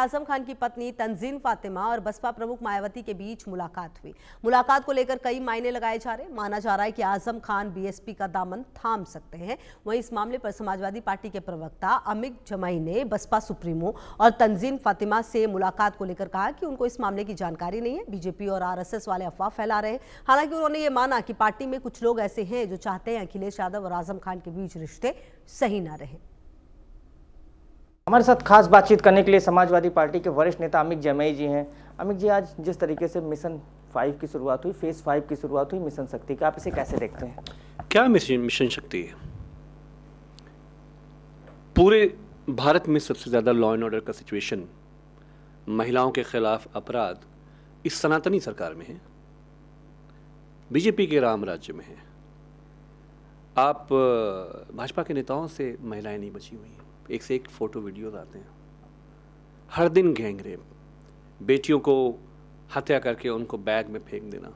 आजम खान की पत्नी तंजीन फातिमा और बसपा प्रमुख मायावती के बीच मुलाकात हुई। मुलाकात को लेकर कई मायने लगाए जा रहे हैं। माना जा रहा है कि आजम खान बीएसपी का दामन थाम सकते हैं। वहीं इस मामले पर समाजवादी पार्टी के प्रवक्ता अमित जमाई ने बसपा सुप्रीमो और तंजीन फातिमा से मुलाकात को लेकर कहा कि उनको इस मामले की जानकारी नहीं है। बीजेपी और आरएसएस वाले अफवाह फैला रहे हैं। हालांकि उन्होंने ये माना कि पार्टी में कुछ लोग ऐसे हैं जो चाहते हैं अखिलेश यादव और आजम खान के बीच रिश्ते सही ना रहे। हमारे साथ खास बातचीत करने के लिए समाजवादी पार्टी के वरिष्ठ नेता अमित जमाई जी हैं। अमित जी, आज जिस तरीके से मिशन 5 की शुरुआत हुई, फेज 5 की शुरुआत हुई मिशन शक्ति का, आप इसे कैसे देखते हैं? क्या मिशन शक्ति है? पूरे भारत में सबसे ज़्यादा लॉ एंड ऑर्डर का सिचुएशन, महिलाओं के खिलाफ अपराध इस सनातनी सरकार में है, बीजेपी के राम राज्य में है। आप भाजपा के नेताओं से महिलाएं नहीं बची हुई हैं। एक से एक फोटो वीडियोस आते हैं। हर दिन गैंगरेप, बेटियों को हत्या करके उनको बैग में फेंक देना।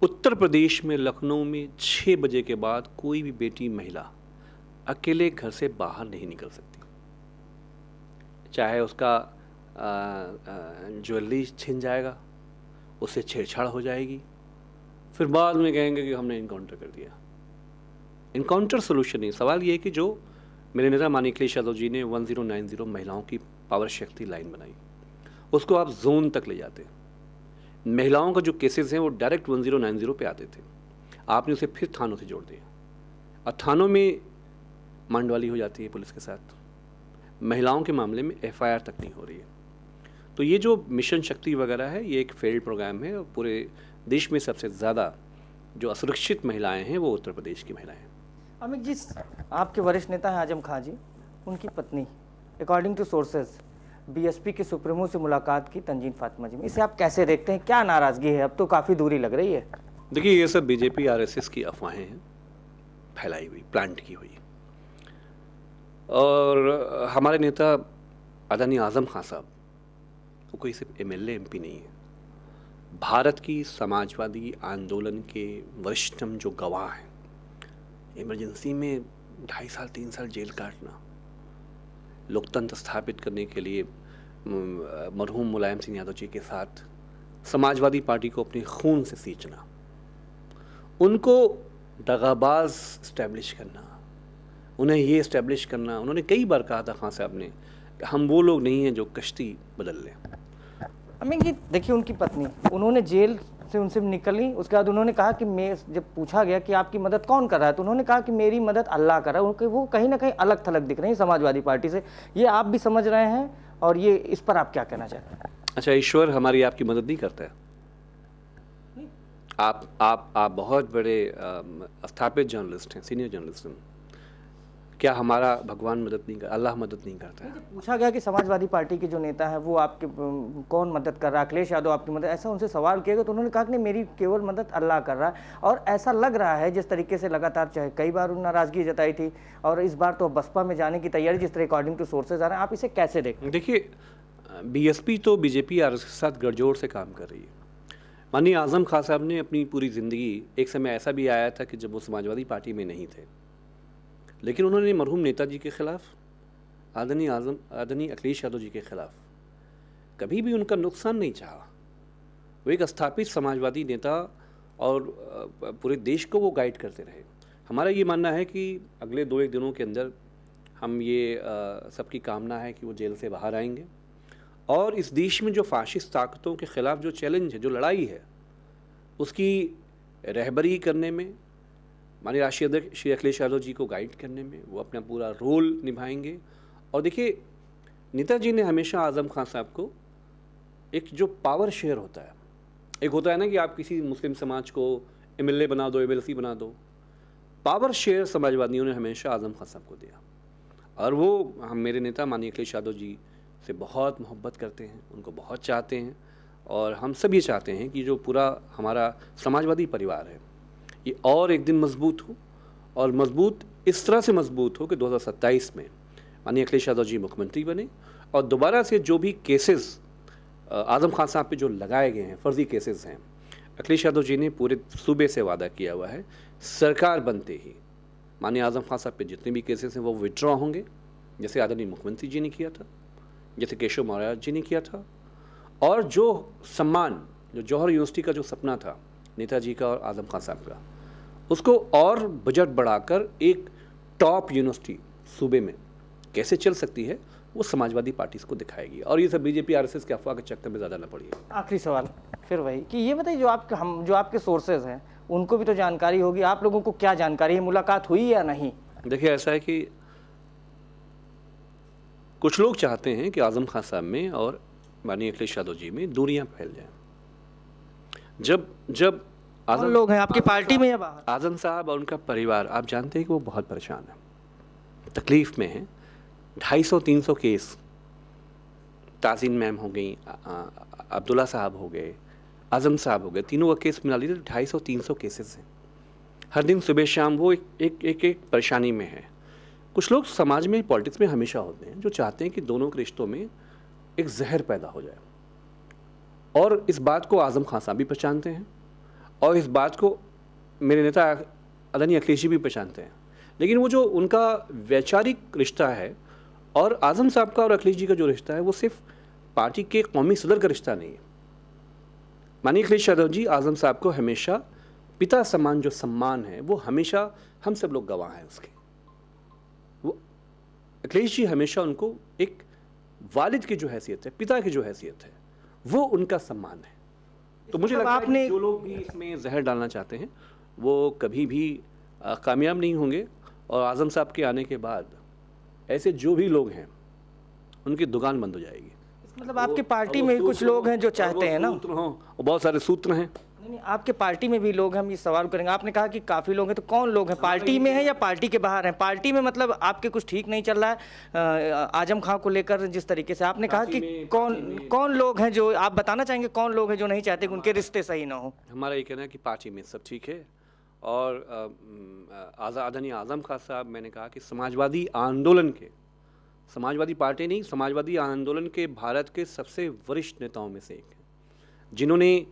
उत्तर प्रदेश में लखनऊ में 6 बजे के बाद कोई भी बेटी महिला अकेले घर से बाहर नहीं निकल सकती, चाहे उसका ज्वेलरी छिन जाएगा, उससे छेड़छाड़ हो जाएगी, फिर बाद में कहेंगे कि हमने इनकाउंटर कर दिया। इनकाउंटर सोल्यूशन नहीं। सवाल ये है कि जो मेरे नेता माननीय अखिलेश यादव जी ने 1090 महिलाओं की पावर शक्ति लाइन बनाई, उसको आप जोन तक ले जाते। महिलाओं का जो केसेस हैं वो डायरेक्ट 1090 पे आते थे, आपने उसे फिर थानों से जोड़ दिया और थानों में मांडवाली हो जाती है पुलिस के साथ। महिलाओं के मामले में FIR तक नहीं हो रही है। तो ये जो मिशन शक्ति वगैरह है, ये एक फेल्ड प्रोग्राम है और पूरे देश में सबसे ज़्यादा जो असुरक्षित महिलाएं हैं वो उत्तर प्रदेश की महिलाएं हैं। अमित जी, आपके वरिष्ठ नेता हैं आजम खान जी, उनकी पत्नी अकॉर्डिंग टू सोर्सेज बीएसपी के सुप्रीमो से मुलाकात की तंजीन फातिमा जी। इसे आप कैसे देखते हैं? क्या नाराजगी है? अब तो काफ़ी दूरी लग रही है। देखिए, ये सब बीजेपी आरएसएस की अफवाहें हैं, फैलाई हुई, प्लांट की हुई। और हमारे नेता आदरणीय आजम खान साहब वो कोई सिर्फ MLA MP नहीं है, भारत की समाजवादी आंदोलन के वरिष्ठतम जो गवाह हैं। इमरजेंसी में 2.5 साल 3 साल जेल काटना, लोकतंत्र स्थापित करने के लिए मरहूम मुलायम सिंह यादव जी के साथ समाजवादी पार्टी को अपने खून से सींचना, उनको दगाबाज इस्टेब्लिश करना, उन्हें ये इस्टेब्लिश करना। उन्होंने कई बार कहा था खान साहब ने, हम वो लोग नहीं हैं जो कश्ती बदल लें। अमित जी, देखिए, उनकी पत्नी, उन्होंने जेल से उनसे निकली, उसके बाद उन्होंने कहा कि मैं, जब पूछा गया कि आपकी मदद कौन कर रहा है, तो उन्होंने कहा कि मेरी मदद अल्लाह कर रहा है। वो कहीं ना कहीं अलग थलग दिख रही है समाजवादी पार्टी से। ये आप भी समझ रहे हैं और ये इस पर आप क्या कहना चाहते हैं? अच्छा, ईश्वर हमारी आपकी मदद नहीं करता है। आप बहुत बड़े स्थापित जर्नलिस्ट हैं, सीनियर जर्नलिस्ट हैं। क्या हमारा भगवान मदद नहीं कर, अल्लाह मदद नहीं करता है? पूछा गया कि समाजवादी पार्टी के जो नेता है वो आपके कौन मदद कर रहा है, अखिलेश यादव आपकी मदद, ऐसा उनसे सवाल किया गया तो उन्होंने कहा कि नहीं, मेरी केवल मदद अल्लाह कर रहा है। और ऐसा लग रहा है जिस तरीके से लगातार, चाहे कई बार नाराजगी जताई थी और इस बार तो बसपा में जाने की तैयारी, जिस तरह अकॉर्डिंग टू सोर्सेज आ रहे हैं, आप इसे कैसे देखते हैं? देखिए, BSP तो बीजेपी आरएसएस के साथ गठजोड़ से काम कर रही है। माननीय आजम खान साहब ने अपनी पूरी ज़िंदगी, एक समय ऐसा भी आया था कि जब वो समाजवादी पार्टी में नहीं थे, लेकिन उन्होंने मरहूम नेताजी के खिलाफ, आदरणीय अखिलेश यादव जी के खिलाफ कभी भी उनका नुकसान नहीं चाहा। वो एक स्थापित समाजवादी नेता और पूरे देश को वो गाइड करते रहे। हमारा ये मानना है कि अगले 2-1 दिनों के अंदर हम ये सबकी कामना है कि वो जेल से बाहर आएंगे और इस देश में जो फाशिस्ट ताकतों के खिलाफ जो चैलेंज है, जो लड़ाई है, उसकी रहबरी करने में, माननीय राष्ट्रीय अध्यक्ष श्री अखिलेश यादव जी को गाइड करने में वो अपना पूरा रोल निभाएंगे। और देखिए, नेताजी ने हमेशा आजम खान साहब को एक जो पावर शेयर होता है, एक होता है ना कि आप किसी मुस्लिम समाज को MLA बना दो, MLC बना दो, पावर शेयर समाजवादियों ने हमेशा आजम खान साहब को दिया। और वो हम, मेरे नेता माननीय अखिलेश यादव जी से बहुत मोहब्बत करते हैं, उनको बहुत चाहते हैं और हम सब ये चाहते हैं कि जो पूरा हमारा समाजवादी परिवार है ये और एक दिन मजबूत हो, और मजबूत इस तरह से मजबूत हो कि 2027 में माननीय अखिलेश यादव जी मुख्यमंत्री बने और दोबारा से जो भी केसेस आजम खान साहब पे जो लगाए गए हैं, फर्जी केसेस हैं, अखिलेश यादव जी ने पूरे सूबे से वादा किया हुआ है, सरकार बनते ही माननीय आजम खान साहब पे जितने भी केसेस हैं वो विड्रॉ होंगे, जैसे आदरणीय मुख्यमंत्री जी ने किया था। जैसे केशव मौर्य जी ने किया था, और जो सम्मान, जो जौहर यूनिवर्सिटी का जो सपना था नेताजी का और आज़म खान साहब का, उसको और बजट बढ़ाकर एक टॉप यूनिवर्सिटी सूबे में कैसे चल सकती है, वो समाजवादी पार्टी इसको दिखाएगी। और ये सब बीजेपी आरएसएस के अफवाह के चक्कर में ज़्यादा न पड़िए। आखिरी सवाल फिर वही कि ये बताइए, जो आपके सोर्सेज हैं उनको भी तो जानकारी होगी, आप लोगों को क्या जानकारी है, मुलाकात हुई या नहीं? देखिए, ऐसा है कि कुछ लोग चाहते हैं कि आज़म खान साहब में और माननीय अखिलेश यादव जी में दूरियां फैल जाएं। जब आज़म लोग हैं आपकी पार्टी में या बाहर? आज़म साहब और उनका परिवार, आप जानते हैं कि वो बहुत परेशान है, तकलीफ में है। 250-300 केस, ताज़ीन मैम हो गई, अब्दुल्ला साहब हो गए, आज़म साहब हो गए, तीनों का केस मिला लीजिए 250-300 केसेस हैं। हर दिन सुबह शाम वो एक परेशानी में है। कुछ लोग समाज में, पॉलिटिक्स में हमेशा होते हैं जो चाहते हैं कि दोनों के रिश्तों में एक जहर पैदा हो जाए, और इस बात को आज़म खान साहब भी पहचानते हैं और इस बात को मेरे नेता आदरणीय अखिलेश जी भी पहचानते हैं। लेकिन वो जो उनका वैचारिक रिश्ता है और आज़म साहब का और अखिलेश जी का जो रिश्ता है, वो सिर्फ पार्टी के कौमी सदर का रिश्ता नहीं है। माननीय अखिलेश यादव जी आज़म साहब को हमेशा पिता समान जो सम्मान है, वो हमेशा हम सब लोग गवाह हैं उसके। वो अखिलेश जी हमेशा उनको एक वालिद की जो हैसियत है, पिता की जो हैसियत है, वो उनका सम्मान है। तो मुझे लगता है कि जो लोग भी इसमें जहर डालना चाहते हैं वो कभी भी कामयाब नहीं होंगे, और आज़म साहब के आने के बाद ऐसे जो भी लोग हैं उनकी दुकान बंद हो जाएगी। मतलब आपकी पार्टी में भी कुछ लोग हैं जो चाहते हैं ना, और बहुत सारे सूत्र हैं। नहीं, आपके पार्टी में भी लोग हैं, हम ये सवाल करेंगे। आपने कहा कि काफ़ी लोग हैं, तो कौन लोग हैं? पार्टी में हैं या पार्टी के बाहर हैं? पार्टी में मतलब आपके कुछ ठीक नहीं चल रहा है आजम खां को लेकर, जिस तरीके से आपने कहा कि कौन लोग हैं जो आप बताना चाहेंगे, कौन लोग हैं जो नहीं चाहते कि उनके रिश्ते सही ना हो? हमारा ये कहना है कि पार्टी में सब ठीक है, और आदरणीय आज़म खान साहब, मैंने कहा कि समाजवादी आंदोलन के, समाजवादी पार्टी नहीं, समाजवादी आंदोलन के भारत के सबसे वरिष्ठ नेताओं में से एक हैं, जिन्होंने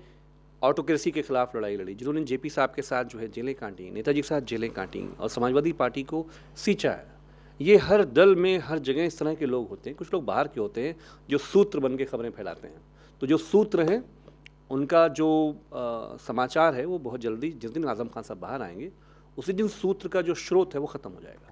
ऑटोक्रेसी के खिलाफ लड़ाई लड़ी, जिन्होंने जेपी साहब के साथ जो है जेलें काटी, नेताजी के साथ जेलें काटी और समाजवादी पार्टी को सींचा है। ये हर दल में, हर जगह इस तरह के लोग होते हैं। कुछ लोग बाहर के होते हैं जो सूत्र बन के खबरें फैलाते हैं। तो जो सूत्र हैं उनका जो समाचार है वो बहुत जल्दी, जिस दिन आज़म खान साहब बाहर आएंगे उसी दिन सूत्र का जो स्रोत है वो ख़त्म हो जाएगा।